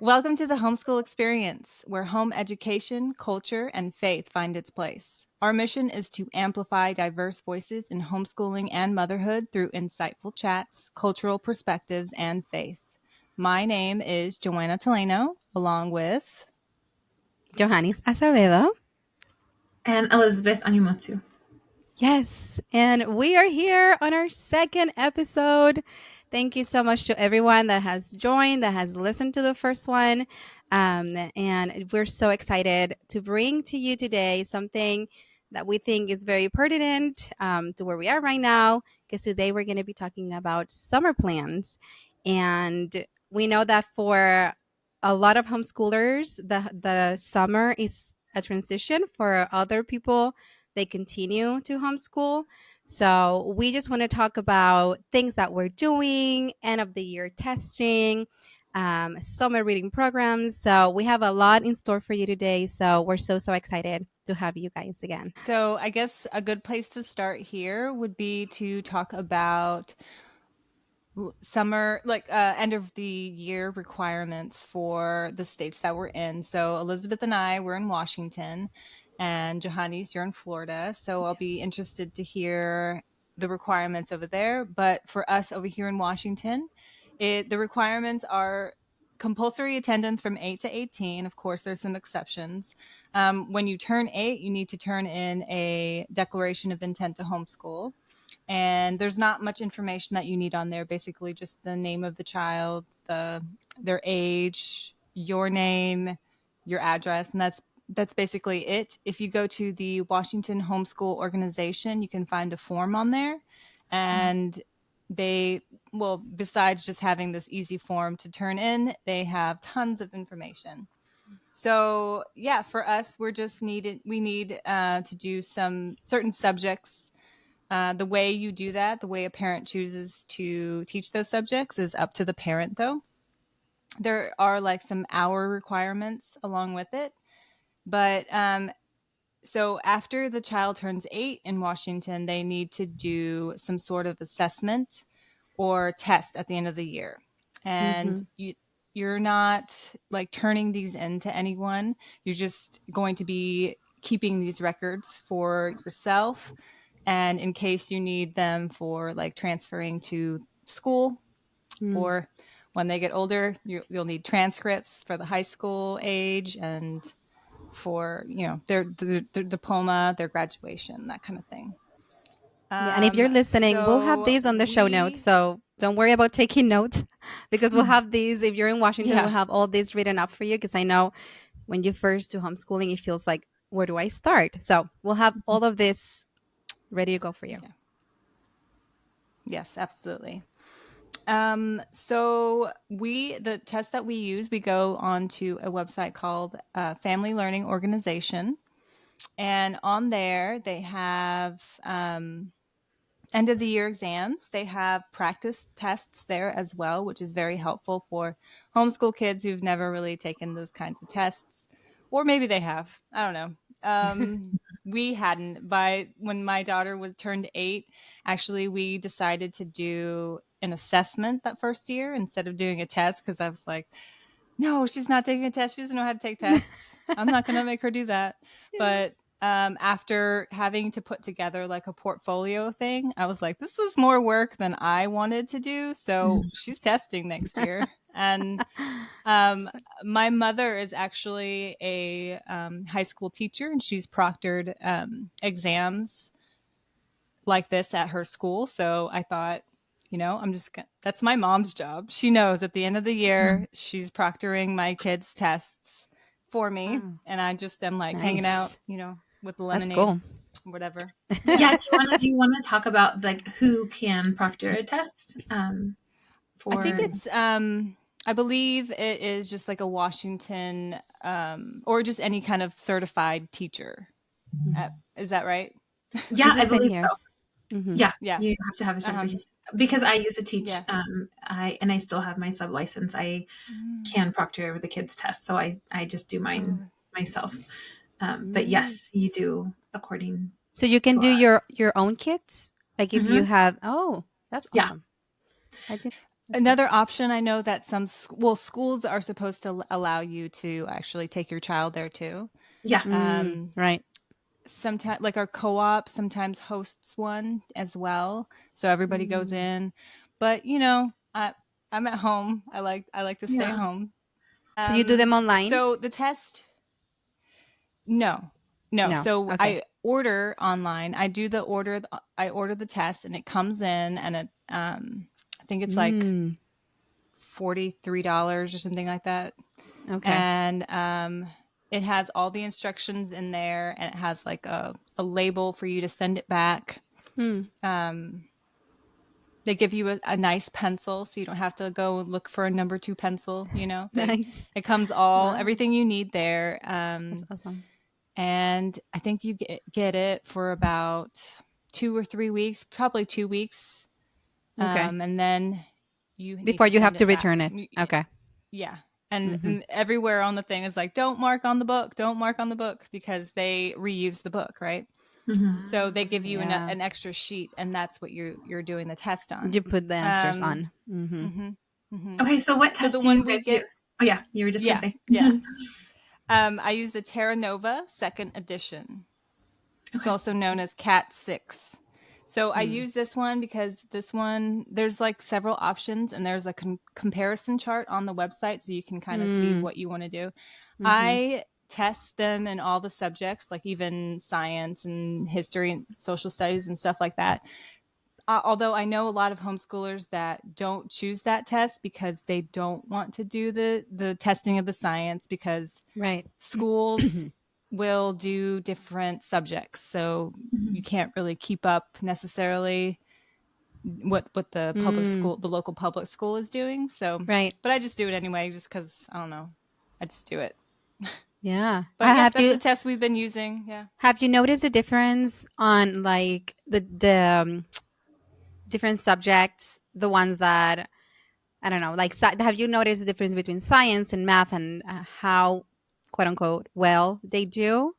Welcome to the Homeschool Experience, where home education, culture, and faith find its place. Our mission is to amplify diverse voices in homeschooling and motherhood through insightful chats, cultural perspectives, and faith. My name is Joanna Teleno, along with Johannes Acevedo. And Elizabeth Anyamotsu. Yes, and we are here on our second episode. Thank you so much to everyone that has joined, that has listened to the first one. And we're so excited to bring to you today something that we think is very pertinent to where we are right now, because today we're going to be talking about summer plans. And we know that for a lot of homeschoolers, the summer is a transition. For other people, they continue to homeschool. So we just want to talk about things that we're doing, end of the year testing, summer reading programs. So we have a lot in store for you today. So we're so excited to have you guys again. So I guess a good place to start here would be to talk about summer, end of the year requirements for the states that we're in. So Elizabeth and I, we're in Washington, and Johannes, you're in Florida. So I'll be interested to hear the requirements over there. But for us over here in Washington, the requirements are compulsory attendance from 8 to 18. Of course, there's some exceptions. When you turn 8, you need to turn in a declaration of intent to homeschool. And there's not much information that you need on there. Basically, just the name of the child, their age, your name, your address, and that's basically it. If you go to the Washington Homeschool Organization, you can find a form on there, and besides just having this easy form to turn in, they have tons of information. So yeah, for us, we need to do some certain subjects. The way you do that, the way a parent chooses to teach those subjects is up to the parent, though. There are some hour requirements along with it. But so after the child turns 8 in Washington, they need to do some sort of assessment or test at the end of the year. And you're not turning these into anyone. You're just going to be keeping these records for yourself, and in case you need them for transferring to school, or when they get older, you'll need transcripts for the high school age and for their diploma, their graduation, that kind of thing. And if you're listening, we'll have these on the show notes. So don't worry about taking notes, because we'll have these. If you're in Washington, we'll have all this written up for you, because I know when you first do homeschooling, it feels like, where do I start? So we'll have all of this ready to go for you. Yeah. Yes, absolutely. So the test that we use, we go onto a website called Family Learning Organization. And on there, they have end of the year exams. They have practice tests there as well, which is very helpful for homeschool kids who've never really taken those kinds of tests. Or maybe they have. I don't know. We hadn't. When my daughter turned 8, actually, we decided to do an assessment that first year instead of doing a test, because I was like, no, she's not taking a test. She doesn't know how to take tests. I'm not going to make her do that. Yes. But after having to put together a portfolio thing, I was like, this was more work than I wanted to do. So she's testing next year. And my mother is actually a high school teacher, and she's proctored exams like this at her school. So I thought, that's my mom's job. She knows at the end of the year, she's proctoring my kids' tests for me. And I just am hanging out, with the lemonade. That's cool. Whatever. Yeah, Joanna, do you want to talk about who can proctor a test? I think it's I believe it is just a Washington or just any kind of certified teacher. Is that right? Yeah, I believe so. Yeah, you have to have a certification. Because I used to teach, I still have my sub license. I can proctor the kids' tests, so I just do mine myself. But yes, you do according. So you can do your own kits, if you have. Oh, that's awesome. Yeah. Another option, I know that some schools are supposed to allow you to actually take your child there too. Yeah. Right. Sometimes, like our co-op sometimes hosts one as well, so everybody goes in. But I'm at home. I like to stay home. So you do them online? So the test, no. So Okay. I order online. I order the test, and it comes in, and it I think it's like $43 or something like that. Okay. And it has all the instructions in there, and it has like a label for you to send it back. They give you a nice pencil, so you don't have to go look for a number 2 pencil. Nice. It comes everything you need there. That's awesome. And I think you get it for about 2 or 3 weeks, probably 2 weeks. Okay. And then before you have to return it. Okay. Yeah. And everywhere on the thing is like, don't mark on the book, because they reuse the book, right? So they give you an extra sheet, and that's what you're doing the test on. You put the answers on. Okay, so what test do you guys use? Oh yeah, you were just gonna say. Yeah. I use the Terra Nova 2nd edition. Okay. It's also known as Cat 6. So I use this one because this one, there's like several options, and there's a comparison chart on the website, so you can kind of see what you want to do. I test them in all the subjects, like even science and history and social studies and stuff like that. Although I know a lot of homeschoolers that don't choose that test because they don't want to do the testing of the science, because schools will do different subjects. So you can't really keep up necessarily what the public school, the local public school is doing. So, but I just do it anyway, just because, I don't know, I just do it. Yeah. But that's the test we've been using. Yeah. Have you noticed a difference on like the different subjects, the ones that, I don't know, like, have you noticed the difference between science and math, and how, quote unquote, well they do,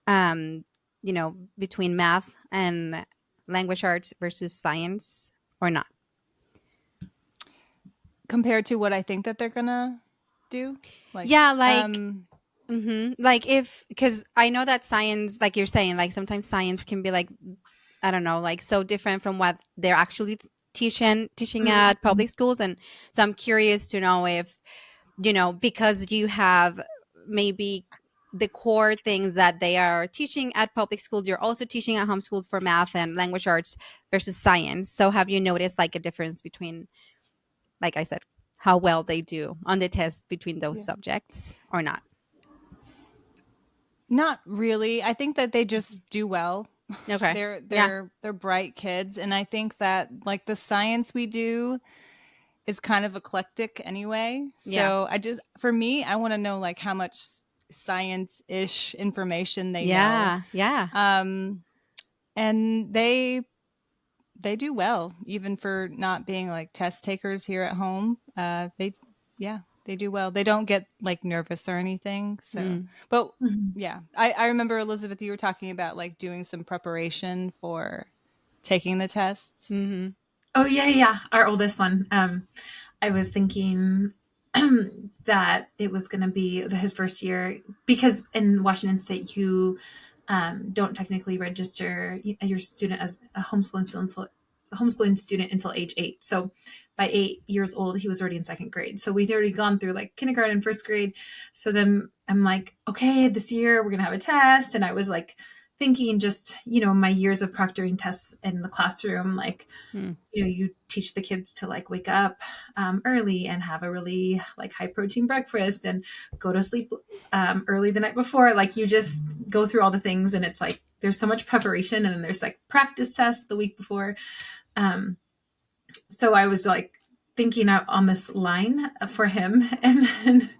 between math and language arts versus science, or not? Compared to what I think that they're going to do? Like if, because I know that science, like you're saying, like sometimes science can be like, I don't know, like so different from what they're actually teaching at public schools. And so I'm curious to know if, because you have maybe the core things that they are teaching at public schools, you're also teaching at homeschools for math and language arts versus science. So have you noticed like a difference between, like I said, how well they do on the test between those subjects, or not? Not really. I think that they just do well. Okay. They're bright kids, and I think that like the science we do is kind of eclectic anyway. So for me, I want to know like how much science-ish information they know. Yeah. And they do well, even for not being like test takers here at home. They do well. They don't get like nervous or anything. So, but I remember, Elizabeth, you were talking about like doing some preparation for taking the tests. Oh yeah. Our oldest one. I was thinking that it was going to be his first year, because in Washington State, you don't technically register your student as a homeschooling student until age 8. So by 8 years old, he was already in 2nd grade. So we'd already gone through like kindergarten, 1st grade. So then I'm like, okay, this year we're going to have a test. And I was like thinking just, my years of proctoring tests in the classroom, like, you teach the kids to like wake up early and have a really like high protein breakfast and go to sleep early the night before. Like you just go through all the things, and it's like, there's so much preparation, and then there's like practice tests the week before. So I was like thinking out on this line for him, and then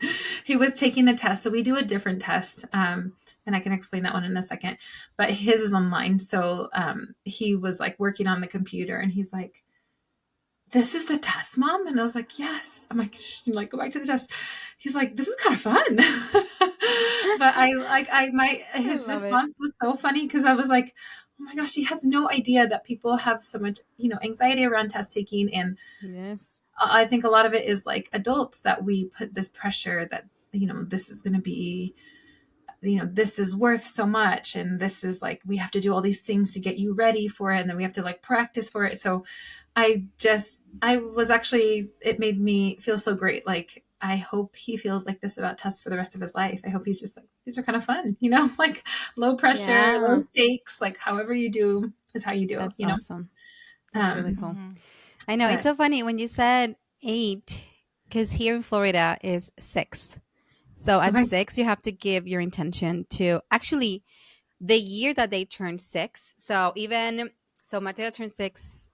he was taking the test. So we do a different test. And I can explain that one in a second, but his is online. So he was like working on the computer, and he's like, "This is the test, Mom?" And I was like, "Yes." I'm like, like, go back to the test. He's like, "This is kind of fun." But his response was so funny, because I was like, oh my gosh, he has no idea that people have so much, anxiety around test taking. And I think a lot of it is like adults that we put this pressure that, this is going to be, this is worth so much. And this is like, we have to do all these things to get you ready for it. And then we have to like practice for it. So it made me feel so great. Like, I hope he feels like this about tests for the rest of his life. I hope he's just like, these are kind of fun, like low pressure, low stakes, like however you do is how you do. That's awesome. That's really cool. Mm-hmm. I know. It's so funny when you said 8, because here in Florida is 6. So at 6, you have to give your intention to actually the year that they turn 6. So Mateo turned 6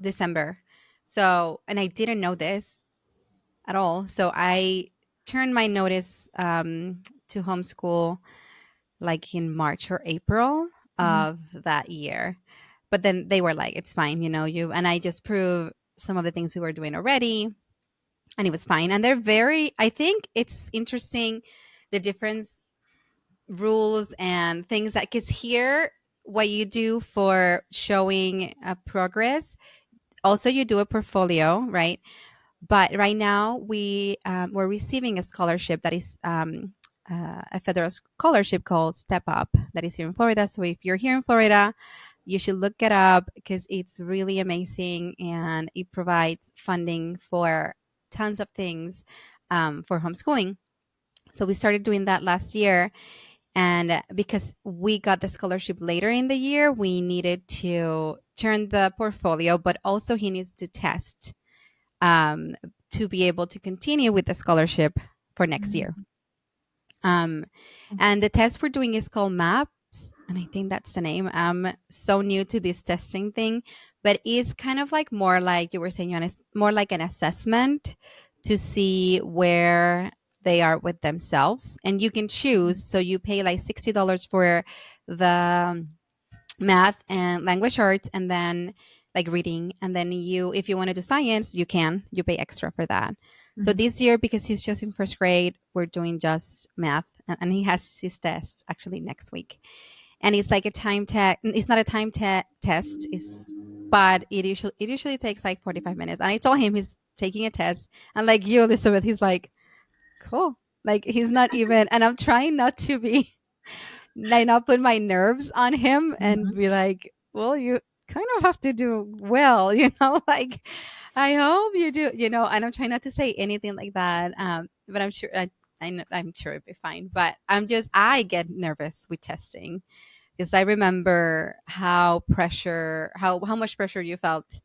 December. So, and I didn't know this at all. So I turned my notice to homeschool like in March or April of that year. But then they were like, it's fine, and I just proved some of the things we were doing already, and it was fine. And I think it's interesting, the difference rules and things that, because here, what you do for showing progress, also you do a portfolio, right? But right now we're receiving a scholarship that is a federal scholarship called Step Up that is here in Florida. So if you're here in Florida, you should look it up because it's really amazing and it provides funding for tons of things for homeschooling. So we started doing that last year. And because we got the scholarship later in the year, we needed to turn the portfolio, but also he needs to test to be able to continue with the scholarship for next year. And the test we're doing is called MAPS, and I think that's the name. I'm so new to this testing thing, but it's kind of like more like you were saying, more like an assessment to see where they are with themselves. And you can choose. So you pay like $60 for the math and language arts, and then like reading. And then if you want to do science, you pay extra for that. So this year, because he's just in first grade, we're doing just math, and he has his test actually next week. And it's like a time test. It's not a time test, but it usually takes like 45 minutes. And I told him he's taking a test, and like you, Elizabeth, he's like, cool. Like he's not even, and I'm trying not to be, not put my nerves on him and be like, well, you kind of have to do well, like I hope you do, and I'm trying not to say anything like that. But I'm sure I'm sure it'd be fine. But I get nervous with testing because I remember how much pressure you felt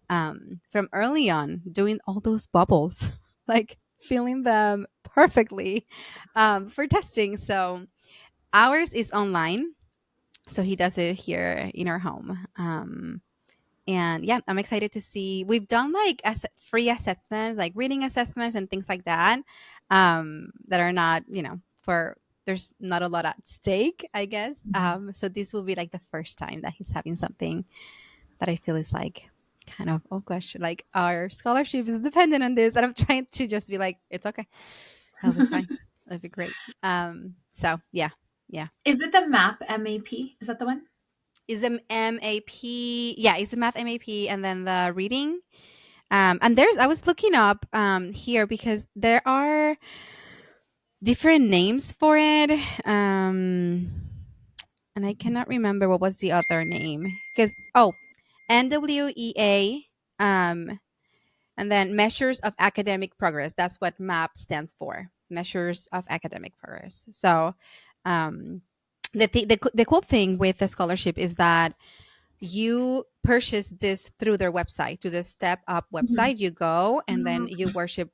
from early on doing all those bubbles, like filling them perfectly for testing. So ours is online. So he does it here in our home. And yeah, I'm excited to see. We've done like free assessments, like reading assessments and things like that, that are not, there's not a lot at stake, I guess. So this will be like the first time that he's having something that I feel is like kind of, oh gosh, like our scholarship is dependent on this. And I'm trying to just be like, it's okay. That'll be fine. That'll be great. So yeah. Is it the MAP? Is that the one? Is the MAP? Yeah, it's the math MAP, and then the reading. And I was looking up here because there are different names for it. And I cannot remember what was the other name because NWEA. And then measures of academic progress. That's what MAP stands for. Measures of academic progress. So the cool thing with the scholarship is that you purchase this through their website, to the Step Up website. You go and then you purchase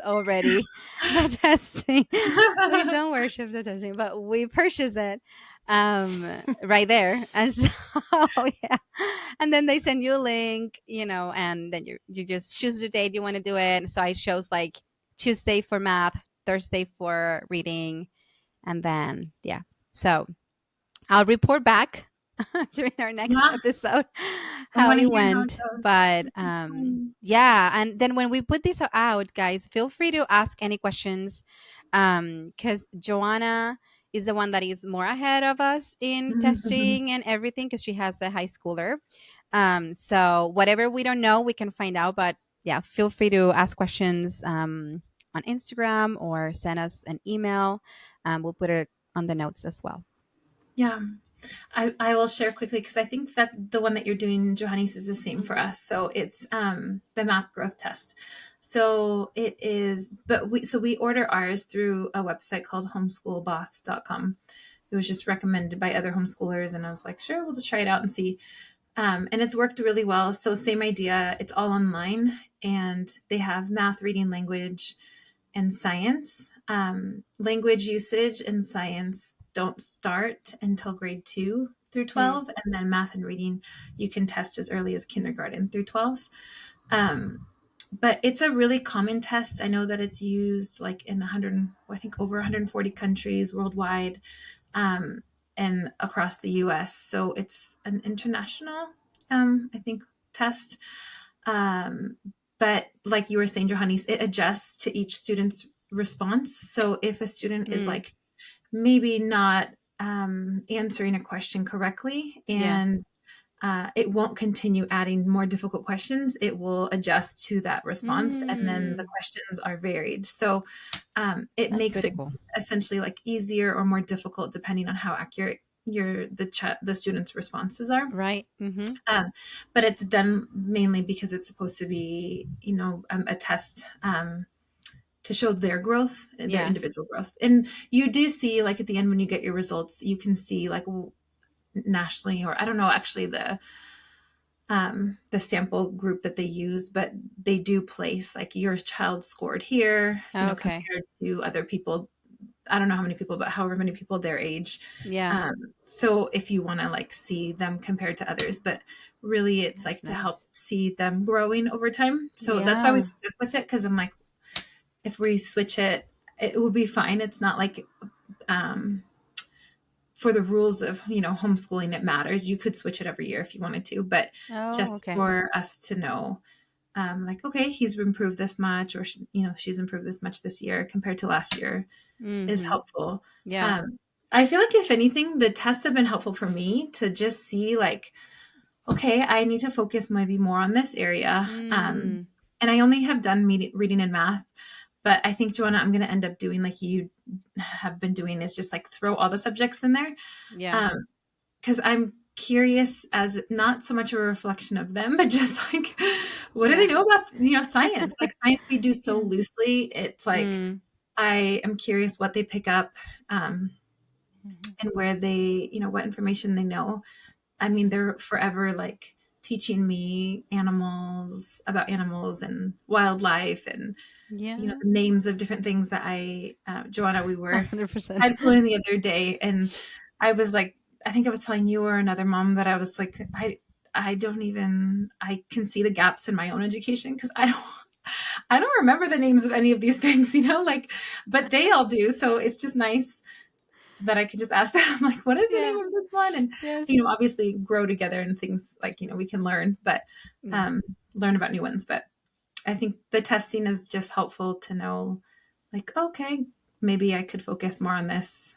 already the testing. We don't worship the testing, but we purchase it right there. And so yeah, and then they send you a link, and then you just choose the date you want to do it. So I chose like Tuesday for math, Thursday for reading, and then yeah. So I'll report back during our next episode how it went. But yeah, and then when we put this out, guys, feel free to ask any questions, because Joanna is the one that is more ahead of us in testing and everything, because she has a high schooler. So whatever we don't know, we can find out. But yeah, feel free to ask questions on Instagram or send us an email. We'll put it on the notes as well. Yeah. I will share quickly because I think that the one that you're doing, Johannes, is the same for us. So it's the math growth test. So it is, but we order ours through a website called homeschoolboss.com. It was just recommended by other homeschoolers, and I was like, sure, we'll just try it out and see. And it's worked really well. So same idea, it's all online, and they have math, reading, language, and science. Language usage and science don't start until grade 2 through 12. And then math and reading, you can test as early as kindergarten through 12. But it's a really common test. I know that it's used like in 100, I think over 140 countries worldwide, and across the US. So it's an international, I think, test. But like you were saying, Johannes, it adjusts to each student's response. So if a student is like maybe not answering a question correctly, and it won't continue adding more difficult questions, it will adjust to that response, and then the questions are varied. So it makes it cool. Essentially like easier or more difficult depending on how accurate the students' responses are. Right. But it's done mainly because it's supposed to be, a test to show their growth, their individual growth. And you do see, like at the end when you get your results, you can see like nationally, or I don't know actually the sample group that they use, but they do place like your child scored here, compared to other people. I don't know how many people, but however many people their age. Yeah. So if you want to like see them compared to others, but really it's that's like nice to help see them growing over time. So that's why we stuck with it. Cause I'm like, if we switch it, it will be fine. It's not like, for the rules of, homeschooling, it matters. You could switch it every year if you wanted to, but for us to know, like, okay, he's improved this much, or, she's improved this much this year compared to last year is helpful. Yeah. I feel like if anything, the tests have been helpful for me to just see like, okay, I need to focus maybe more on this area. And I only have done reading and math, but I think, Joanna, I'm going to end up doing like you have been doing, is just like throw all the subjects in there. Yeah. Because I'm curious, as not so much a reflection of them, but just like, what do they know about, science? Like science we do so loosely. It's like, I am curious what they pick up, and where they, what information they know. I mean, they're forever like teaching me about animals and wildlife, and the names of different things that Joanna, we were 100%. I put in the other day, and I was like, I think I was telling you or another mom that I was like, I can see the gaps in my own education because I don't remember the names of any of these things, but they all do. So it's just nice that I could just ask them, like, what is the name of this one? And, obviously grow together and things like, we can learn, but learn about new ones. But I think the testing is just helpful to know, like, okay, maybe I could focus more on this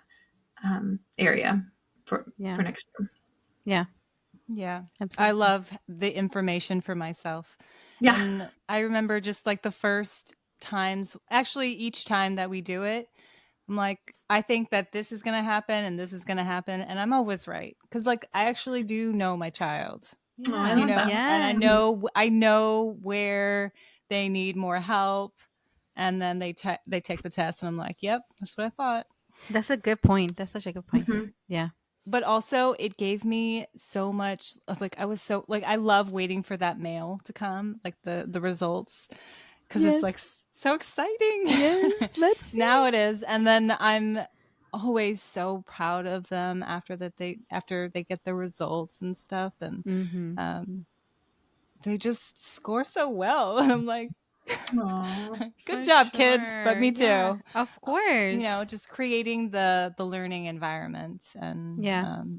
area for next year. Yeah. Yeah. Absolutely. I love the information for myself. Yeah. And I remember just like the first times, actually each time that we do it, I'm like, I think that this is going to happen and this is going to happen. And I'm always right. Cause like, I actually do know my child, and I know where they need more help. And then they take the test and I'm like, yep, that's what I thought. That's a good point. That's such a good point. Mm-hmm. Yeah. But also it gave me so much, like, I was so like, I love waiting for that mail to come, like the results. Cause it's like so exciting. Yes. Let's see. Now it is. And then I'm always so proud of them after they get the results and stuff. And they just score so well. And I'm like, good job, kids. But me too. Yeah, of course. Just creating the learning environment, and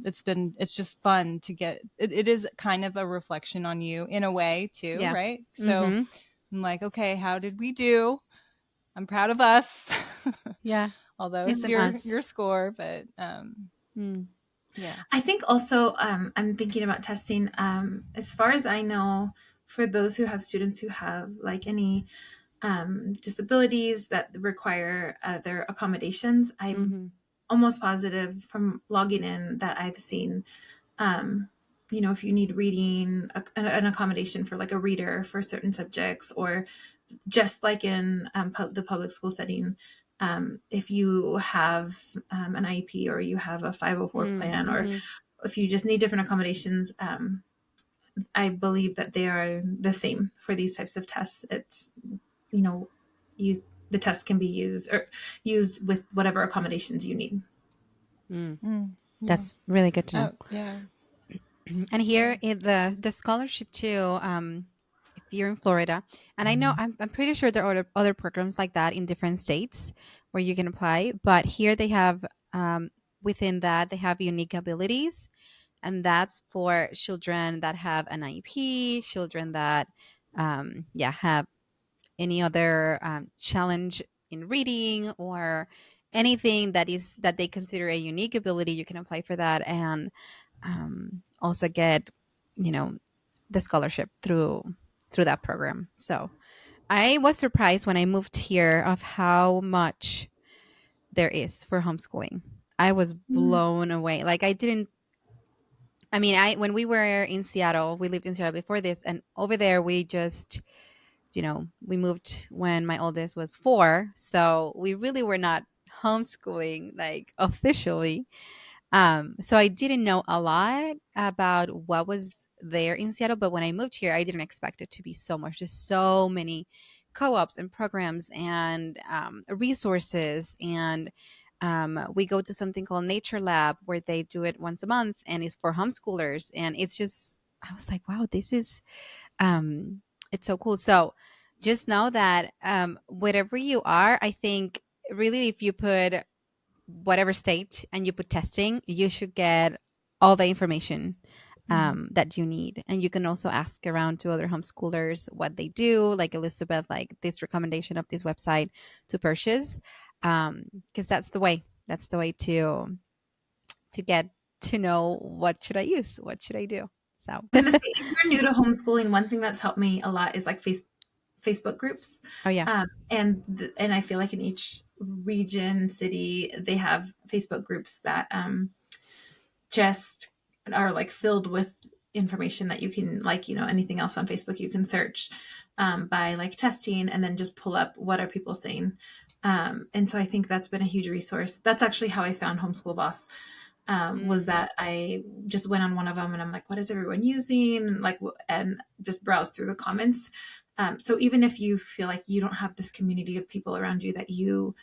it's just fun to get. It is kind of a reflection on you in a way too, right? So I'm like, okay, how did we do? I'm proud of us. Yeah. Although it's your score, but I think also I'm thinking about testing. As far as I know, for those who have students who have like any disabilities that require other accommodations, I'm almost positive from logging in that I've seen, if you need reading, an accommodation for like a reader for certain subjects, or just like in the public school setting, if you have an IEP or you have a 504 plan, or if you just need different accommodations, I believe that they are the same for these types of tests. It's, the test can be used with whatever accommodations you need. That's really good to know. Yeah. And here in the scholarship too, if you're in Florida, and I know I'm pretty sure there are other programs like that in different states where you can apply, but here they have within that they have unique abilities, and that's for children that have an IEP, children that have any other challenge in reading, or anything that they consider a unique ability. You can apply for that, and also get the scholarship through that program. So I was surprised when I moved here of how much there is for homeschooling. I was blown away. Like when we were in Seattle, we lived in Seattle before this, and over there we just we moved when my oldest was 4, so we really were not homeschooling like officially. So I didn't know a lot about what was there in Seattle, but when I moved here, I didn't expect it to be so much. Just so many co-ops and programs and resources. And we go to something called Nature Lab, where they do it once a month, and it's for homeschoolers. And it's just, I was like, wow, this is, it's so cool. So just know that wherever you are, I think really if you put whatever state and you put testing, you should get all the information that you need. And you can also ask around to other homeschoolers what they do, like Elizabeth, like this recommendation of this website to purchase, because that's the way to get to know what should I use, what should I do. So If you're new to homeschooling, one thing that's helped me a lot is like Facebook groups. Oh yeah. And I feel like in each region, city, they have Facebook groups that just are like filled with information that you can, like, anything else on Facebook you can search by like testing, and then just pull up what are people saying. And so I think that's been a huge resource. That's actually how I found Homeschool Boss. Was that I just went on one of them and I'm like, what is everyone using? And just browse through the comments. So even if you feel like you don't have this community of people around you that you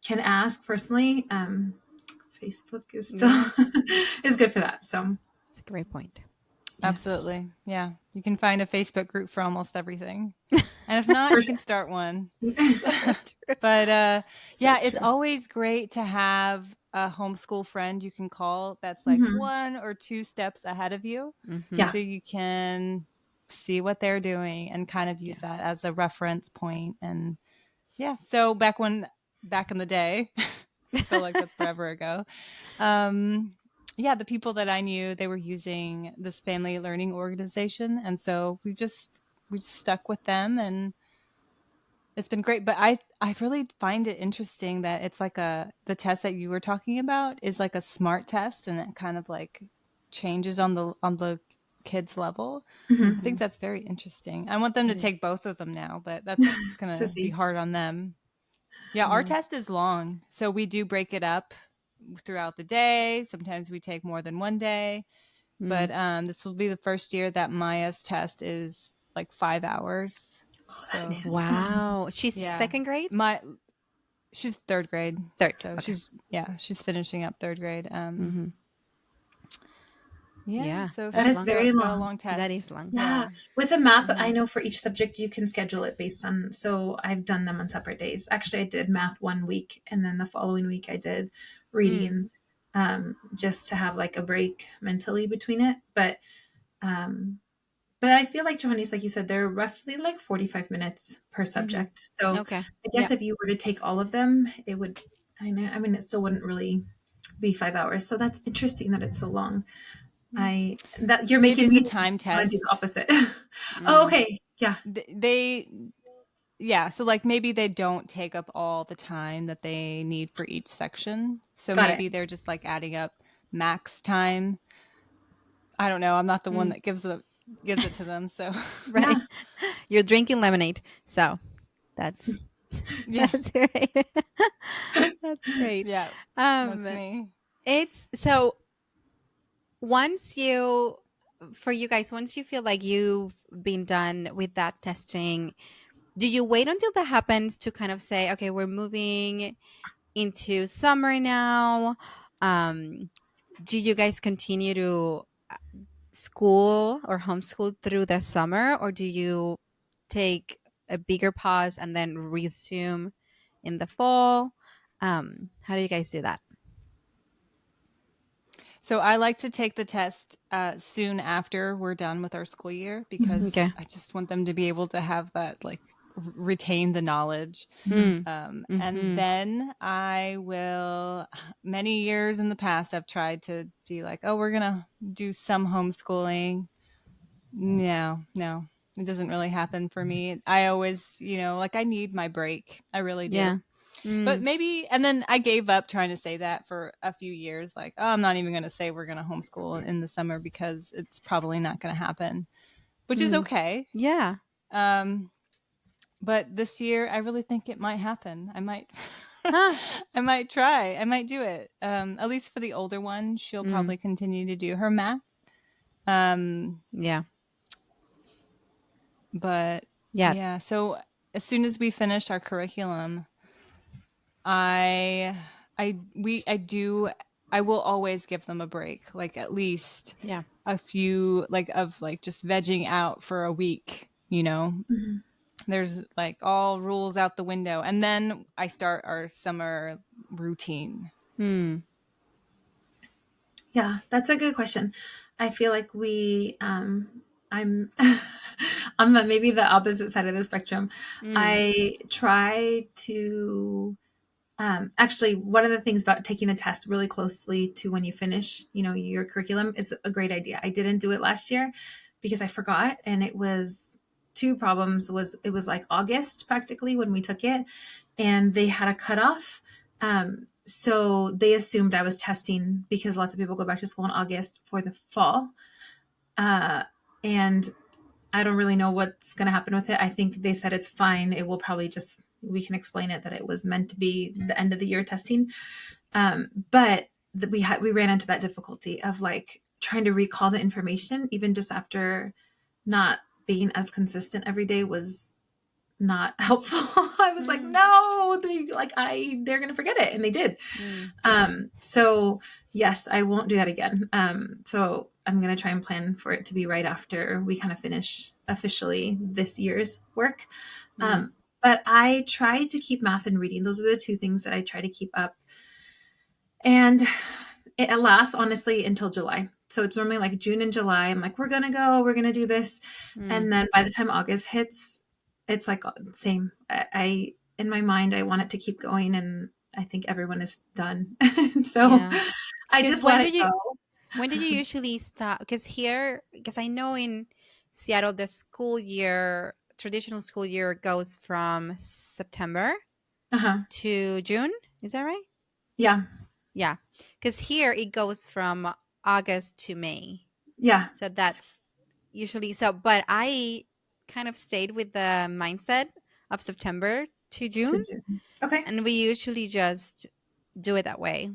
can ask personally, Facebook is still is good for that. So it's a great point. Absolutely. Yeah. You can find a Facebook group for almost everything. And if not, you can start one. But it's always great to have a homeschool friend you can call that's like 1 or 2 steps ahead of you. So you can see what they're doing and kind of use that as a reference point. And so back in the day, I feel like that's forever ago. The people that I knew, they were using this family learning organization. And so we just stuck with them, and it's been great. But I really find it interesting that it's like the test that you were talking about is like a SMART test, and it kind of like changes on the kids level. I think that's very interesting. I want them to take both of them now, but that's going to be hard on them. Yeah, our test is long. So we do break it up throughout the day. Sometimes we take more than one day. But this will be the first year that Maya's test is like 5 hours. So wow. She's second grade? She's third grade. So okay. she's finishing up third grade. So that is very long. A long test. That is long. Yeah. With a map, I know for each subject you can schedule it based on, so I've done them on separate days. Actually, I did math one week, and then the following week I did reading, just to have like a break mentally between it. But I feel like, Johannes, like you said, they're roughly like 45 minutes per subject. So I guess if you were to take all of them, it would, it still wouldn't really be 5 hours. So that's interesting that it's so long. That you're maybe making it's me a time test. do the opposite. Oh, okay. Yeah. So like maybe they don't take up all the time that they need for each section. So Got maybe they're just like adding up max time. I don't know. I'm not the one that gives it to them. So right. Yeah. You're drinking lemonade. So that's that's right. That's great. Yeah. That's me. It's so once you feel like you've been done with that testing, do you wait until that happens to kind of say, okay, we're moving into summer now? Do you guys continue to school or homeschool through the summer, or do you take a bigger pause and then resume in the fall? How do you guys do that? So I like to take the test soon after we're done with our school year because I just want them to be able to have that, like, retain the knowledge. And then I will, many years in the past, I've tried to be like, oh, we're going to do some homeschooling. No, it doesn't really happen for me. I always, like I need my break. I really do. Yeah. But maybe, and then I gave up trying to say that for a few years. Like, oh, I'm not even going to say we're going to homeschool in the summer because it's probably not going to happen, which is okay. Yeah. But this year, I really think it might happen. I might, I might try. I might do it. At least for the older one, she'll probably continue to do her math. Yeah. But yeah. So as soon as we finish our curriculum, I will always give them a break, like at least a few, like of like just vegging out for a week, There's like all rules out the window. And then I start our summer routine. Yeah, that's a good question. I feel like I'm on maybe the opposite side of the spectrum. I try to actually, one of the things about taking the test really closely to when you finish, your curriculum is a great idea. I didn't do it last year because I forgot, and it was two problems. It was like August practically when we took it, and they had a cutoff. So they assumed I was testing because lots of people go back to school in August for the fall. And I don't really know what's going to happen with it. I think they said it's fine. It will probably we can explain it that it was meant to be the end of the year testing. But we ran into that difficulty of like trying to recall the information, even just after not being as consistent every day was not helpful. I was like, no, they're going to forget it. And they did. So yes, I won't do that again. So I'm going to try and plan for it to be right after we kind of finish officially this year's work. But I try to keep math and reading. Those are the two things that I try to keep up. And it lasts honestly until July. So it's normally like June and July. I'm like, we're going to do this. And then by the time August hits, it's like same. In my mind, I want it to keep going, and I think everyone is done. So I just let it go. When did you usually stop? Because I know in Seattle, the traditional school year goes from September to June. Is that right? Yeah. Yeah. Because here it goes from August to May. Yeah. So that's usually so. But I kind of stayed with the mindset of September to June. Okay. And we usually just do it that way.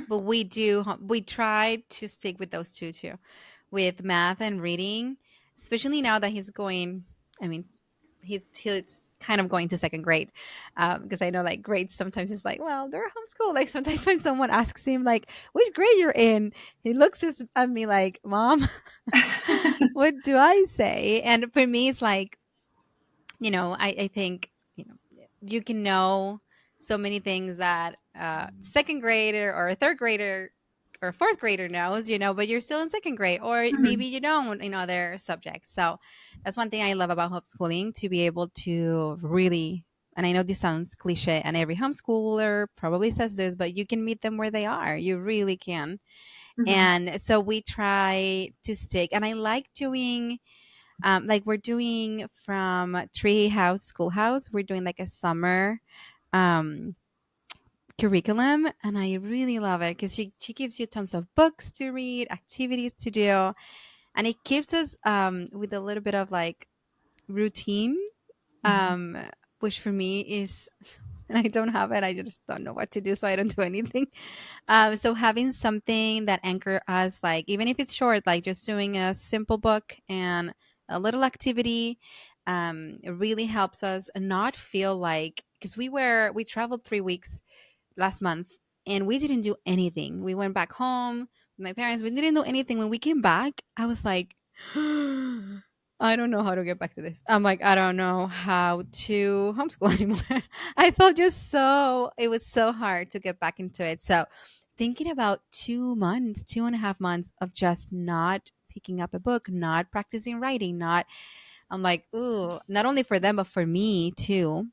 But we try to stick with those two too, with math and reading, especially now that he's going, he's kind of going to second grade, because I know like grades sometimes it's like, well, they're homeschooled. Like sometimes when someone asks him like, which grade you're in, he looks at me like, Mom, what do I say? And for me, it's like, I think, you can know so many things that second grader or a third grader or fourth grader knows, but you're still in second grade, or maybe you don't in other subjects. So that's one thing I love about homeschooling, to be able to really and I know this sounds cliche, and every homeschooler probably says this, but you can meet them where they are. You really can. Mm-hmm. And so we try to stick. And I like doing, like we're doing from Tree House Schoolhouse, we're doing like a summer um, curriculum. And I really love it because she gives you tons of books to read, activities to do. And it keeps us with a little bit of like routine, um, which for me is, and I don't have it. I just don't know what to do, so I don't do anything. So having something that anchor us, like even if it's short, like just doing a simple book and a little activity, it really helps us not feel like, because we traveled 3 weeks last month and we didn't do anything. We went back home with my parents. We didn't do anything. When we came back, I was like, I don't know how to get back to this. I'm like, I don't know how to homeschool anymore. I felt just so, it was so hard to get back into it. So thinking about 2 months, 2.5 months of just not picking up a book, not practicing writing, not, I'm like, ooh, not only for them, but for me too.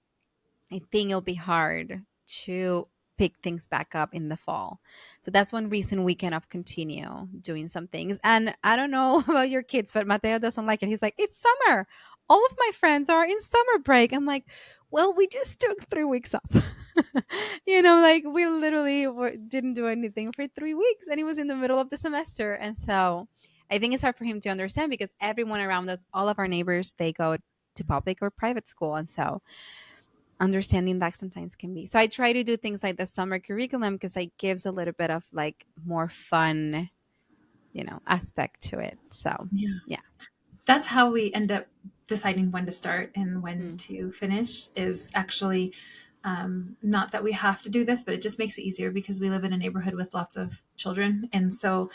I think it'll be hard to pick things back up in the fall. So that's one reason we kind of continue doing some things. And I don't know about your kids, but Mateo doesn't like it. He's like, it's summer. All of my friends are in summer break. I'm like, well, we just took 3 weeks off. Like we literally didn't do anything for 3 weeks and it was in the middle of the semester. And so I think it's hard for him to understand because everyone around us, all of our neighbors, they go to public or private school. And so understanding that sometimes can be, so I try to do things like the summer curriculum because it gives a little bit of like more fun aspect to it. So yeah, that's how we end up deciding when to start and when to finish, is actually not that we have to do this, but it just makes it easier because we live in a neighborhood with lots of children, and so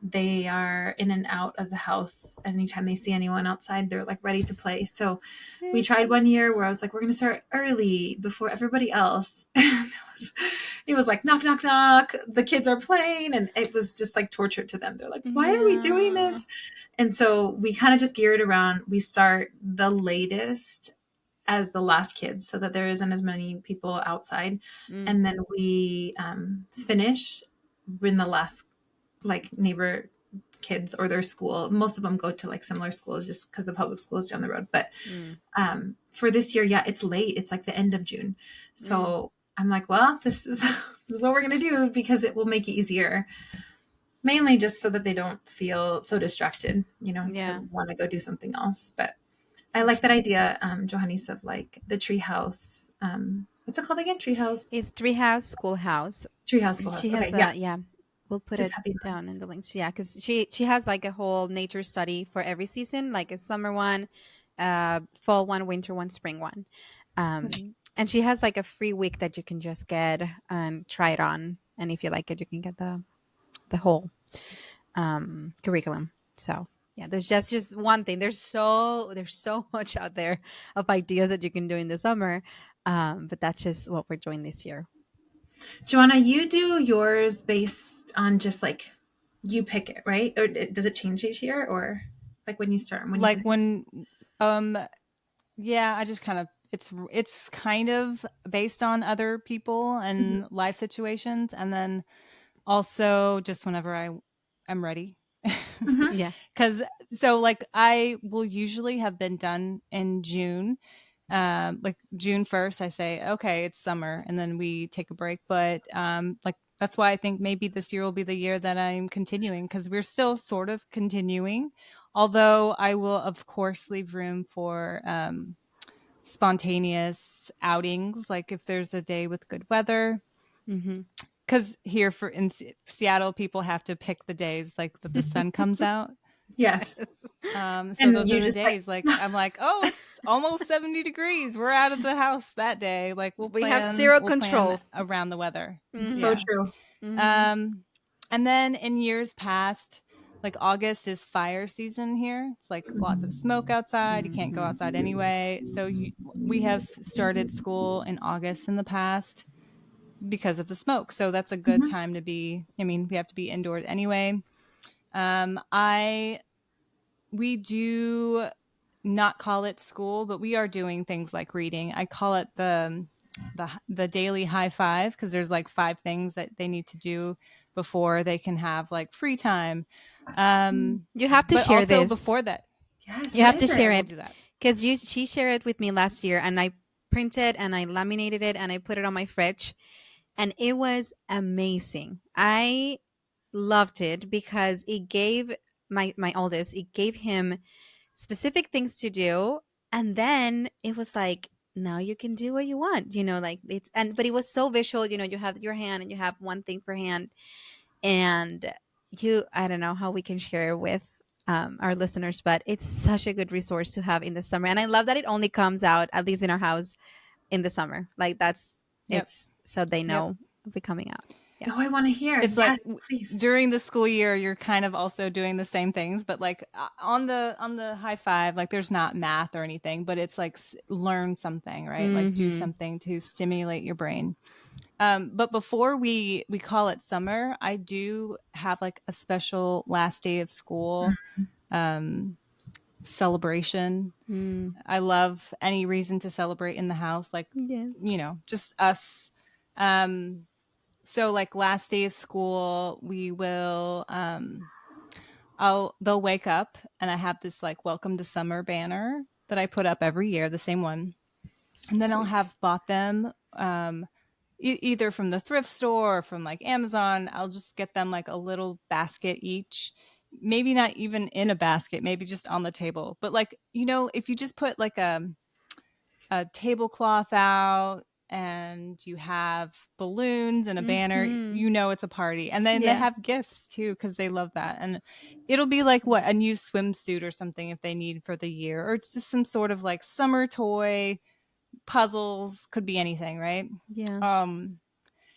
they are in and out of the house. Anytime they see anyone outside, they're like ready to play. So we tried one year where I was like, we're going to start early before everybody else. And it was like, knock, knock, knock. The kids are playing. And it was just like torture to them. They're like, why are we doing this? And so we kind of just gear it around. We start the latest as the last kids so that there isn't as many people outside. And then we finish in the last like neighbor kids or their school. Most of them go to like similar schools just because the public school is down the road. But for this year, yeah, it's late. It's like the end of June. So I'm like, well, this is what we're going to do because it will make it easier. Mainly just so that they don't feel so distracted, to want to go do something else. But I like that idea, Johannes, of like the treehouse. What's it called again? Treehouse? It's Treehouse Schoolhouse. Treehouse Schoolhouse. She has okay, we'll put it down in the links. Yeah, because she has like a whole nature study for every season, like a summer one, fall one, winter one, spring one. And she has like a free week that you can just get and try it on. And if you like it, you can get the whole curriculum. So yeah, there's just one thing. There's so much out there of ideas that you can do in the summer. But that's just what we're doing this year. Joanna, you do yours based on just like you pick it, right? Or does it change each year, or like when you start? Yeah, I just kind of it's kind of based on other people and life situations, and then also just whenever I'm ready. Yeah, because so like I will usually have been done in June. Like June 1st, I say, okay, it's summer, and then we take a break. But like that's why I think maybe this year will be the year that I'm continuing, because we're still sort of continuing. Although I will, of course, leave room for spontaneous outings, like if there's a day with good weather. Because here in Seattle, people have to pick the days like that the sun comes out. Yes. So those are the days like I'm like, oh, it's almost 70 degrees. We're out of the house that day. Like we have zero control around the weather. So true. And then in years past, like August is fire season here. It's like lots of smoke outside. You can't go outside anyway. So we have started school in August in the past because of the smoke. So that's a good time to be. I mean, we have to be indoors anyway. We do not call it school, but we are doing things like reading. I call it the daily high five, because there's like 5 things that they need to do before they can have like free time. You have to but share also this before that. Yes, you have to share We'll it do that. because she shared it with me last year, and I printed and I laminated it and I put it on my fridge, and it was amazing. I loved it because it gave my oldest, it gave him specific things to do, and then it was like, now you can do what you want, like it's, and but it was so visual, you have your hand and you have one thing per hand, and I don't know how we can share with our listeners, but it's such a good resource to have in the summer, and I love that it only comes out, at least in our house, in the summer. Like that's it's so they know it'll be coming out. Yeah. Oh, I want to hear. It's yes, like please. During the school year, you're kind of also doing the same things, but like on the high five, like there's not math or anything, but it's like learn something, right? Like do something to stimulate your brain. But before we call it summer, I do have like a special last day of school celebration. I love any reason to celebrate in the house, like just us. So like last day of school, we will they'll wake up and I have this like welcome to summer banner that I put up every year, the same one. And then I'll have bought them either from the thrift store or from like Amazon. I'll just get them like a little basket each. Maybe not even in a basket, maybe just on the table. But like, if you just put like a tablecloth out and you have balloons and a banner, it's a party. And then they have gifts too, because they love that. And it'll be like a new swimsuit or something if they need for the year, or it's just some sort of like summer toy, puzzles, could be anything, right? And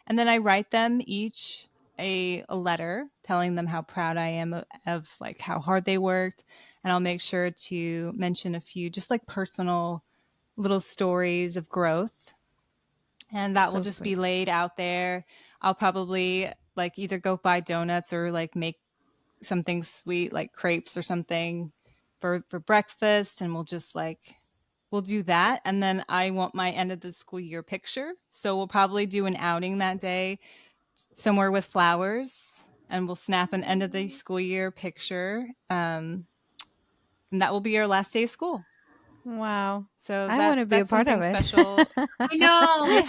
then I write them each a letter telling them how proud I am of like how hard they worked. And I'll make sure to mention a few just like personal little stories of growth, and that will just be laid out there. I'll probably like either go buy donuts or like make something sweet like crepes or something for breakfast, and we'll do that. And then I want my end of the school year picture, so we'll probably do an outing that day somewhere with flowers, and we'll snap an end of the school year picture, and that will be our last day of school. Wow. So I want to be a part of it. Special. I know. Yeah.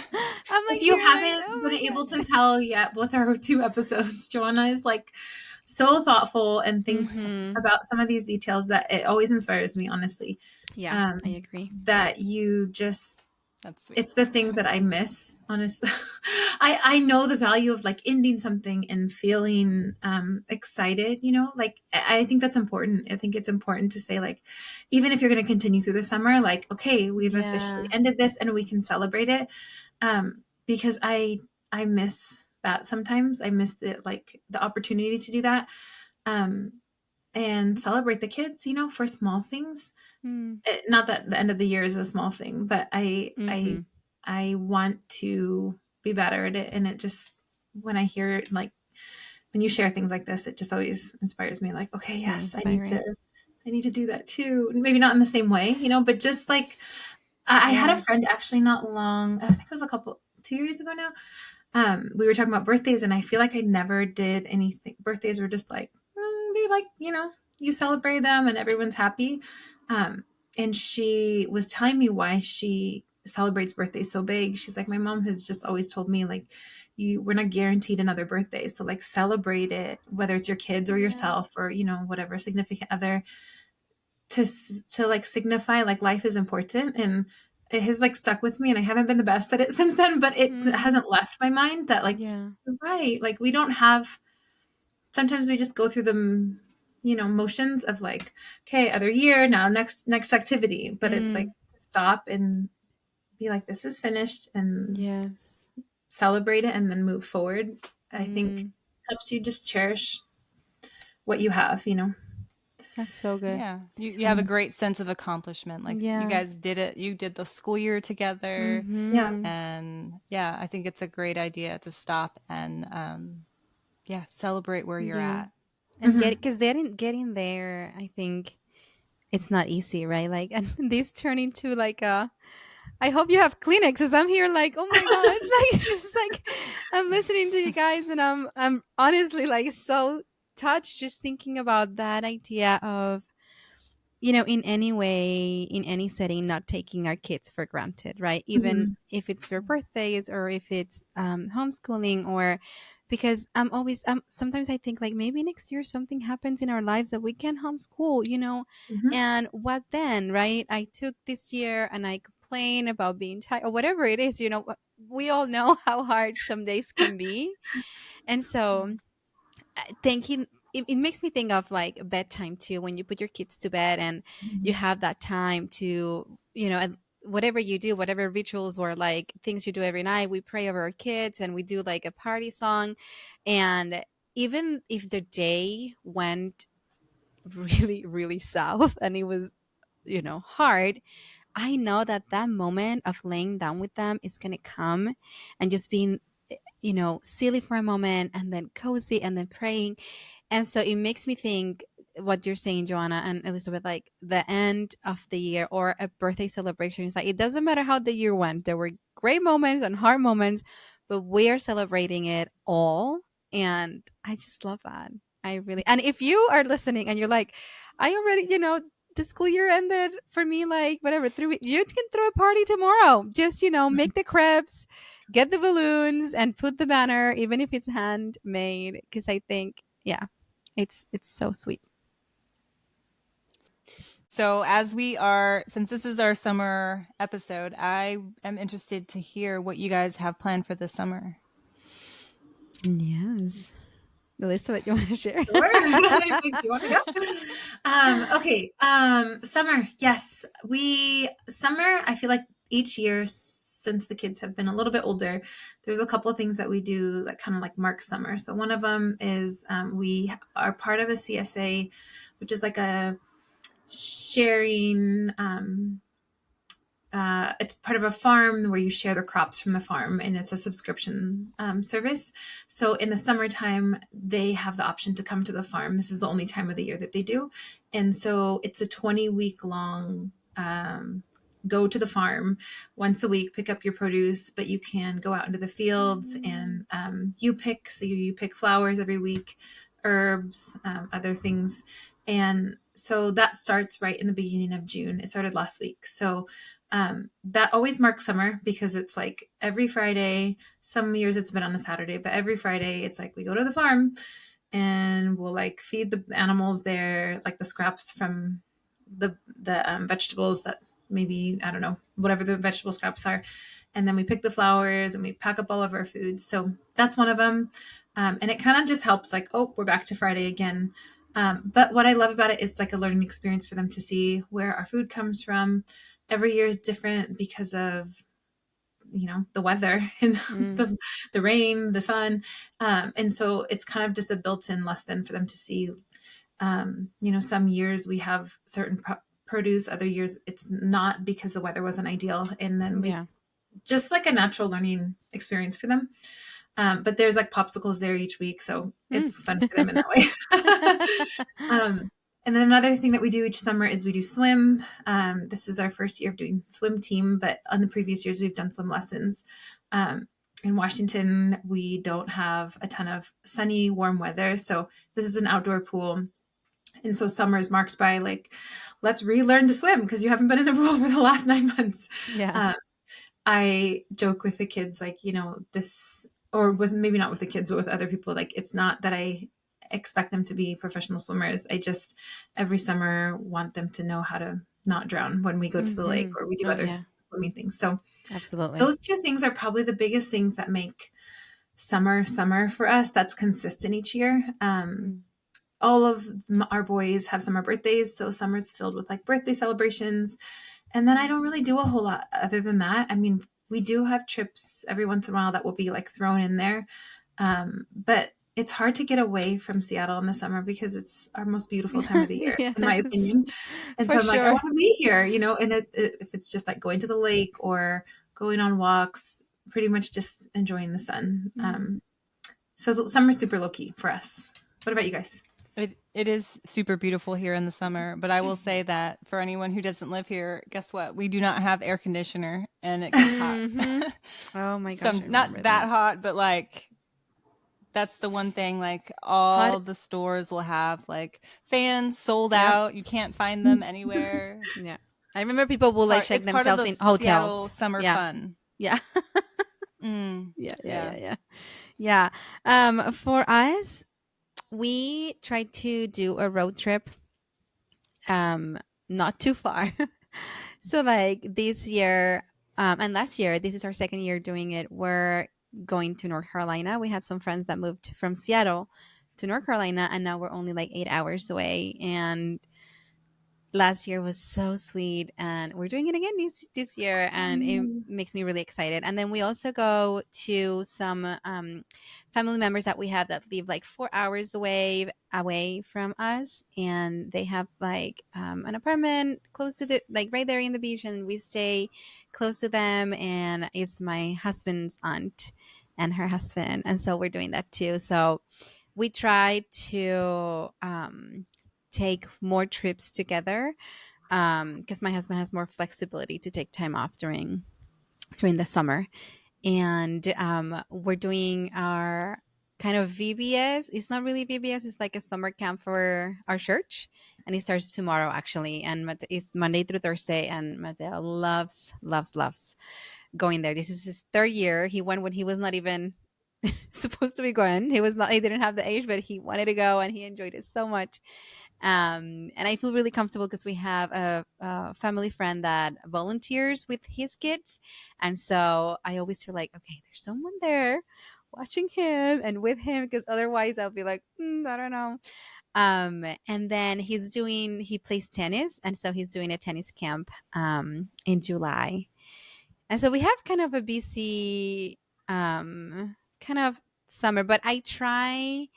I'm like, if you haven't been able to tell yet with our 2 episodes, Joanna is like so thoughtful and thinks about some of these details that it always inspires me, honestly. Yeah, I agree. That you just, that's sweet. It's the things that I miss, honestly. I know the value of like ending something and feeling excited, like I think that's important. I think it's important to say, like, even if you're going to continue through the summer, like, okay, we've officially ended this and we can celebrate it. Because I miss that sometimes. I miss the opportunity to do that. And celebrate the kids, for small things. Not that the end of the year is a small thing, but I want to be better at it. And it just, when I hear it, like when you share things like this, it just always inspires me. Like, okay, yes, I need to do that too. Maybe not in the same way, but just like I had a friend actually not long, I think it was 2 years ago now. We were talking about birthdays, and I feel like I never did anything. Birthdays were just like, they're like, you celebrate them and everyone's happy. And she was telling me why she celebrates birthdays so big. She's like, my mom has just always told me, like, we're not guaranteed another birthday. So like celebrate it, whether it's your kids or yourself or, whatever significant other, to like signify like life is important. And it has like stuck with me, and I haven't been the best at it since then, but it hasn't left my mind that like, you're right. Like we don't have, sometimes we just go through the, motions of like, okay, other year now, next activity. But it's like, stop and be like, this is finished, and celebrate it and then move forward. I think helps you just cherish what you have, That's so good. Yeah. You have a great sense of accomplishment. Like you guys did it. You did the school year together. Yeah. And I think it's a great idea to stop and, celebrate where you're at. And because getting there, I think it's not easy, right? Like, and this turned into like a, I hope you have Kleenex, as I'm here like, oh my god, like just like I'm listening to you guys, and I'm honestly like so touched just thinking about that idea of, in any way, in any setting, not taking our kids for granted, right? Even Mhm. if it's their birthdays or if it's homeschooling, or because I'm always, sometimes I think like maybe next year something happens in our lives that we can homeschool, Mhm. and what then, right? I took this year and I complain about being tired or whatever it is, we all know how hard some days can be. And so thinking, it makes me think of like bedtime too, when you put your kids to bed and you Mhm. have that time to, and whatever you do, whatever rituals or like things you do every night, we pray over our kids and we do like a party song. And even if the day went really really south and it was, hard, I know that that moment of laying down with them is going to come, and just being, silly for a moment and then cozy and then praying. And so it makes me think what you're saying, Joanna and Elizabeth, like the end of the year or a birthday celebration. It's like it doesn't matter how the year went. There were great moments and hard moments, but we are celebrating it all. And I just love that. I really, and if you are listening and you're like, I already, the school year ended for me like whatever 3 weeks. You can throw a party tomorrow. Just make the crepes, get the balloons, and put the banner, even if it's handmade. Because I think, yeah, it's so sweet. So since this is our summer episode, I am interested to hear what you guys have planned for this summer. Yes. Elizabeth, you want to share? Sure. You want to go? Okay. Summer. Yes. Summer, I feel like each year since the kids have been a little bit older, there's a couple of things that we do that kind of like mark summer. So one of them is we are part of a CSA, which is like a sharing, it's part of a farm where you share the crops from the farm, and it's a subscription service. So in the summertime, they have the option to come to the farm. This is the only time of the year that they do. And so it's a 20-week long go to the farm once a week, pick up your produce, but you can go out into the fields and you pick. So you pick flowers every week, herbs, other things. And so that starts right in the beginning of June. It started last week. So that always marks summer because it's like every Friday. Some years it's been on a Saturday, but every Friday it's like we go to the farm and we'll like feed the animals there, like the scraps from the vegetables that maybe, I don't know, whatever the vegetable scraps are. And then we pick the flowers and we pack up all of our foods. So that's one of them. And it kind of just helps like, oh, we're back to Friday again. But what I love about it is like a learning experience for them to see where our food comes from. Every year is different because of the weather and the rain, the sun, and so it's kind of just a built-in lesson for them to see. Some years we have certain produce, other years it's not because the weather wasn't ideal, and then we just like a natural learning experience for them. But there's like popsicles there each week, so it's fun for them in that way. And then another thing that we do each summer is we do swim. This is our first year of doing swim team, but on the previous years we've done swim lessons. In Washington, we don't have a ton of sunny, warm weather, so this is an outdoor pool. And so summer is marked by like, let's relearn to swim because you haven't been in a pool for the last 9 months. Yeah. I joke with the kids, like, this, or with maybe not with the kids, but with other people, like, it's not that I expect them to be professional swimmers. I just every summer want them to know how to not drown when we go to the lake or we do other swimming things. So absolutely, those two things are probably the biggest things that make summer for us. That's consistent each year. All of our boys have summer birthdays, so summer's filled with like birthday celebrations. And then I don't really do a whole lot other than that. I mean, we do have trips every once in a while that will be like thrown in there. But it's hard to get away from Seattle in the summer because it's our most beautiful time of the year, in my opinion. And so I'm like, I want to be here, and if it's just like going to the lake or going on walks, pretty much just enjoying the sun. So the summer's super low key for us. What about you guys? It is super beautiful here in the summer, but I will say that for anyone who doesn't live here, guess what? We do not have air conditioner, and it gets hot. Oh my gosh, Not that hot, but like that's the one thing. Like all the stores will have like fans sold out. You can't find them anywhere. Yeah, I remember people will like check themselves in hotels. Seattle summer fun. Yeah. Yeah. For us, we tried to do a road trip, not too far. So like this year, and last year, this is our second year doing it. We're going to North Carolina. We had some friends that moved from Seattle to North Carolina, and now we're only like 8 hours away. And last year was so sweet, and we're doing it again this year, and it makes me really excited. And then we also go to some family members that we have that live like 4 hours away from us, and they have like an apartment close to the like right there in the beach, and we stay close to them. And it's my husband's aunt and her husband, and so we're doing that too. So we try to take more trips together, because my husband has more flexibility to take time off during the summer. And we're doing our kind of VBS. It's not really VBS, it's like a summer camp for our church, and it starts tomorrow actually, and it's Monday through Thursday. And Mateo loves going there. This is his third year. He went when he was not even supposed to be going. He didn't have the age, but he wanted to go, and he enjoyed it so much. And I feel really comfortable because we have a family friend that volunteers with his kids. And so I always feel like, okay, there's someone there watching him and with him, because otherwise I'll be like, I don't know. And then he plays tennis. And so he's doing a tennis camp in July. And so we have kind of a busy kind of summer, but I try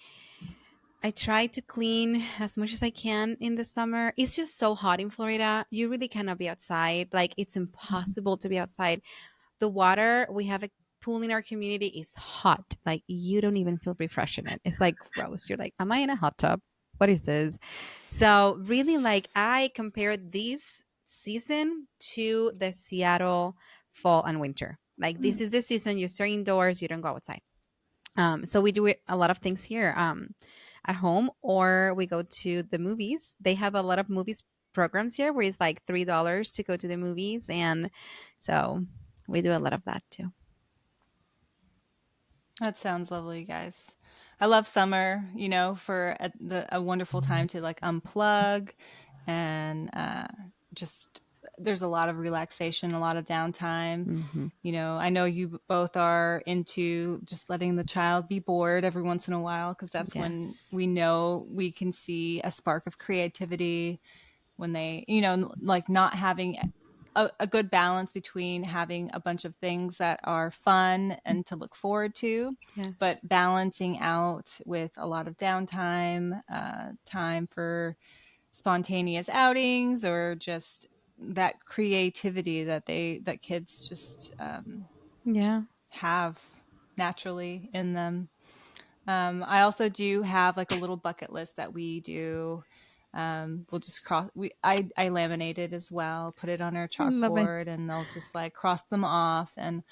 to clean as much as I can in the summer. It's just so hot in Florida. You really cannot be outside. Like it's impossible to be outside. The water, we have a pool in our community, is hot. Like you don't even feel refreshed in it. It's like gross. You're like, am I in a hot tub? What is this? So really, like I compare this season to the Seattle fall and winter. Like this is the season you stay indoors, you don't go outside. So we do a lot of things here at home, or we go to the movies. They have a lot of movies programs here where it's like $3 to go to the movies. And so we do a lot of that too. That sounds lovely, guys. I love summer, for a wonderful time to like unplug and just there's a lot of relaxation, a lot of downtime. I know you both are into just letting the child be bored every once in a while, because that's when we know we can see a spark of creativity when they, like not having a good balance between having a bunch of things that are fun and to look forward to, but balancing out with a lot of downtime, time for spontaneous outings, or just that creativity that kids just have naturally in them. I also do have like a little bucket list that we do. We'll just I laminate it as well, put it on our chalkboard, and they'll just like cross them off. And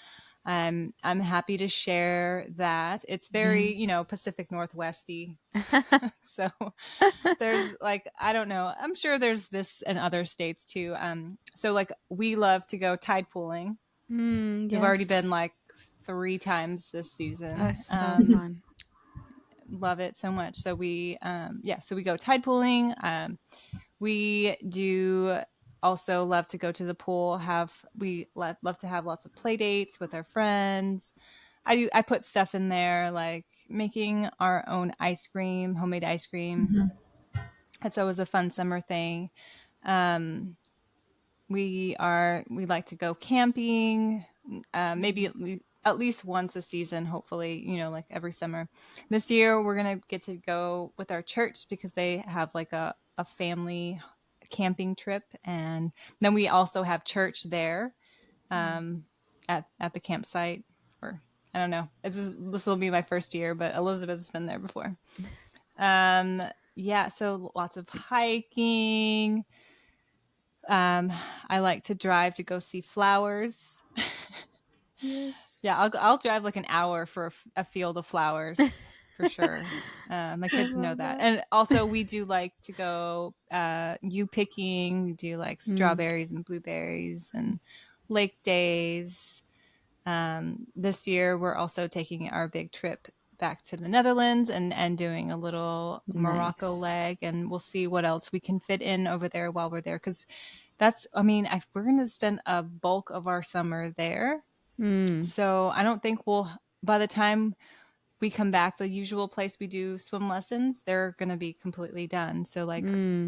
I'm happy to share that. It's very, Pacific Northwesty. So there's like, I don't know, I'm sure there's this in other states too. So like we love to go tide pooling. We've already been like 3 times this season. So fun. Love it so much. So we so we go tide pooling. We do also love to go to the pool. Love to have lots of play dates with our friends. I put stuff in there like making our own ice cream, homemade ice cream. That's always a fun summer thing. We like to go camping, maybe at least once a season, hopefully, like every summer. This year we're going to get to go with our church because they have like a family camping trip. And then we also have church there at the campsite. Or I don't know. This will be my first year, but Elizabeth's been there before. yeah, so lots of hiking. I like to drive to go see flowers. Yes. Yeah, I'll drive like an hour for a field of flowers for sure. My kids know that. And also we do like to go you picking. We do like strawberries and blueberries and lake days. This year we're also taking our big trip back to the Netherlands and doing a little Morocco leg, and we'll see what else we can fit in over there while we're there, because we're going to spend a bulk of our summer there. So I don't think by the time we come back, the usual place we do swim lessons, they're going to be completely done. So like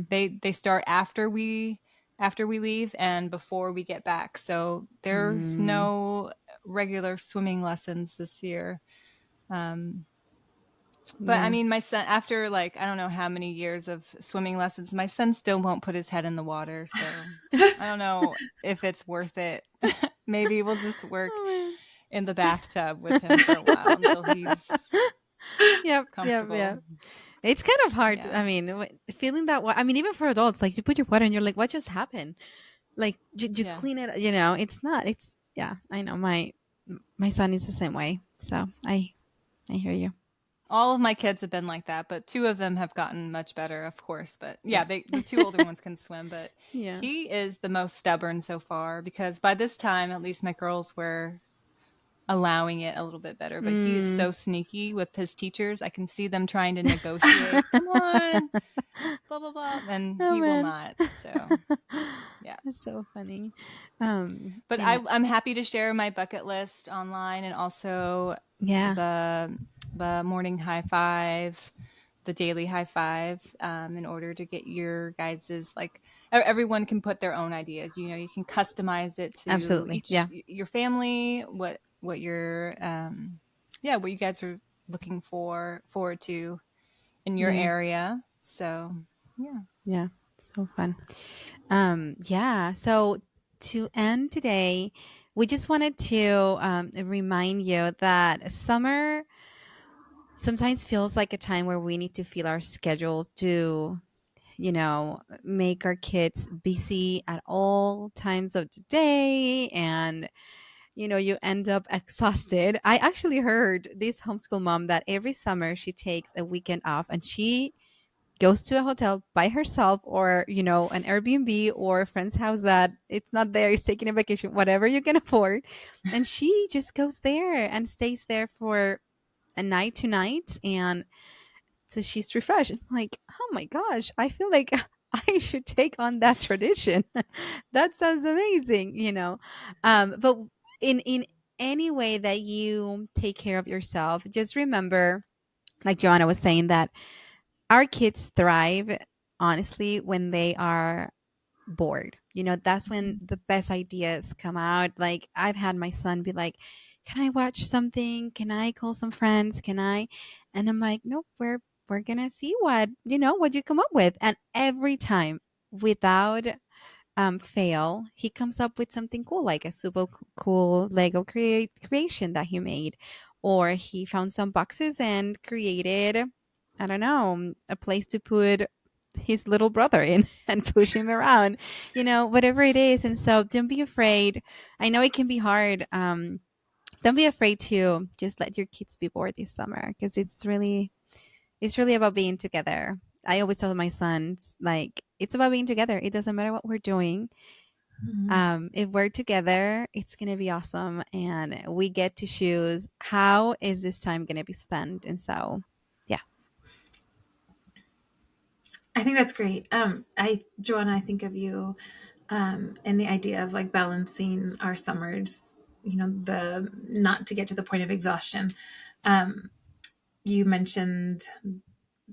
they start after we leave and before we get back. So there's no regular swimming lessons this year. But I mean, my son, after like, I don't know how many years of swimming lessons, my son still won't put his head in the water. So I don't know if it's worth it. Maybe we'll just work in the bathtub with him for a while until he's comfortable. Yep. It's kind of hard. I mean, feeling that way. I mean, even for adults, like you put your water and you're like, what just happened? Like, you clean it, it's not, I know my son is the same way. So I hear you. All of my kids have been like that, but 2 of them have gotten much better, of course. But the 2 older ones can swim, but he is the most stubborn so far, because by this time, at least my girls were allowing it a little bit better, but he is so sneaky with his teachers. I can see them trying to negotiate. Come on, blah, blah, blah. And he will not. So yeah. That's so funny. But I'm happy to share my bucket list online, and also the morning high five, the daily high five, in order to get your guys's, like, everyone can put their own ideas. You can customize it to your family, what your what you guys are looking forward to in your area. So yeah, so fun. So to end today, we just wanted to remind you that summer sometimes feels like a time where we need to fill our schedules to make our kids busy at all times of the day, and you end up exhausted. I actually heard this homeschool mom that every summer she takes a weekend off and she goes to a hotel by herself, or an Airbnb or a friend's house that it's not there, is taking a vacation, whatever you can afford, and she just goes there and stays there for a night, 2 nights, and so she's refreshed. I'm like, oh my gosh, I feel like I should take on that tradition. That sounds amazing. But in any way that you take care of yourself, just remember, like Joanna was saying, that our kids thrive, honestly, when they are bored. That's when the best ideas come out. Like, I've had my son be like, can I watch something? Can I call some friends? Can I? And I'm like, nope, we're gonna see what you come up with. And every time, without fail, he comes up with something cool, like a super cool Lego creation that he made, or he found some boxes and created, I don't know, a place to put his little brother in and push him around, whatever it is. And so don't be afraid. I know it can be hard. Don't be afraid to just let your kids be bored this summer, because it's really about being together. I always tell my sons, like, it's about being together. It doesn't matter what we're doing. If we're together, it's going to be awesome. And we get to choose how is this time going to be spent. And so, yeah. I think that's great. Joanna, I think of you and the idea of like balancing our summers, the not to get to the point of exhaustion. You mentioned,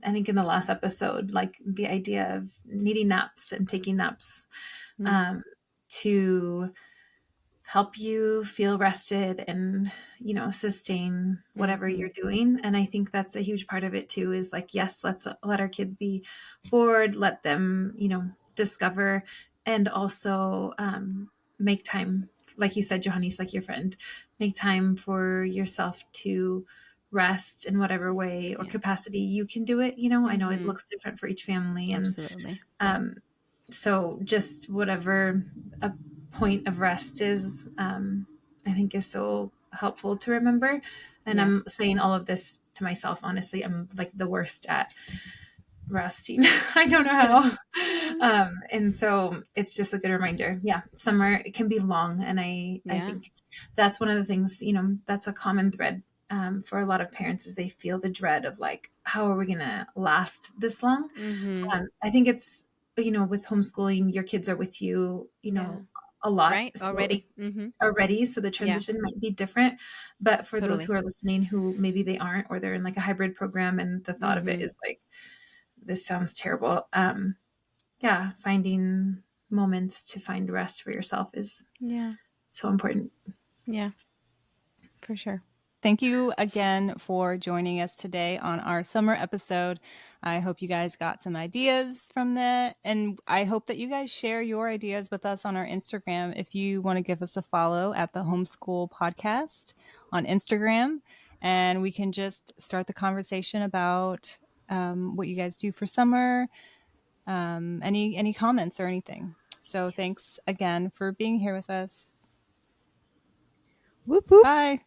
I think in the last episode, like the idea of needing naps and taking naps to help you feel rested and, sustain whatever you're doing. And I think that's a huge part of it too, is like, yes, let's let our kids be bored, let them, discover, and also make time, like you said, Johannes, like your friend, make time for yourself to rest in whatever way or capacity you can do it. You know, I know it looks different for each family. And absolutely. So just whatever a point of rest is, I think is so helpful to remember. And I'm saying all of this to myself. Honestly, I'm like the worst at resting. I don't know how. And so it's just a good reminder. Yeah. Summer, it can be long. And I think that's one of the things, you know, that's a common thread for a lot of parents is they feel the dread of like, how are we going to last this long? I think it's, you know, with homeschooling, your kids are with you, you know, a lot. Right. So Already. Already. So the transition might be different, but for Totally. those who are listening, who maybe they aren't, or they're in like a hybrid program and the thought of it is like, this sounds terrible. Finding moments to find rest for yourself is so important. Yeah, for sure. Thank you again for joining us today on our summer episode. I hope you guys got some ideas from that. And I hope that you guys share your ideas with us on our Instagram. If you want to give us a follow at the Homeschool Podcast on Instagram, and we can just start the conversation about what you guys do for summer, any comments or anything. So thanks again for being here with us. Whoop, whoop. Bye.